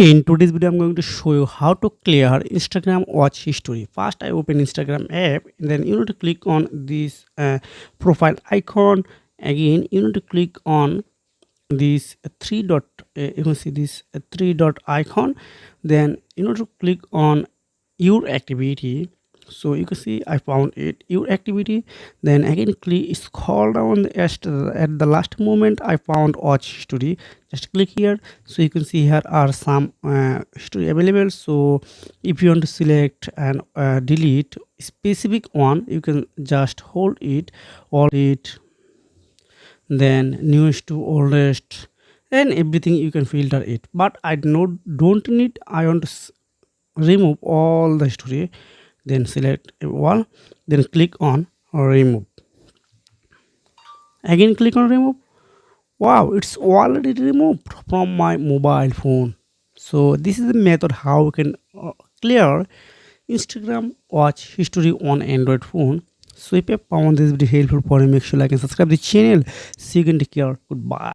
In today's video, I'm going to show you how to clear Instagram watch history. First, I open Instagram app, and then you need to click on this profile icon. Again, you need to click on this three dot. You can see this three dot icon. Then you need to click on your activity. So you can see I found it, your activity. Then again click, scroll down at the last moment I found watch history. Just click here. So you can see here are some history available. So if you want to select and delete specific one, you can just hold it, all it, then newest to oldest, and everything you can filter it. But I don't need, I want to remove all the history. Then select all, then click on remove. Again click on remove. Wow, it's already removed from my mobile phone. So this is the method how you can clear Instagram watch history on Android phone. So if you found this video helpful for you, make sure like and subscribe the channel. See you again, take care, goodbye.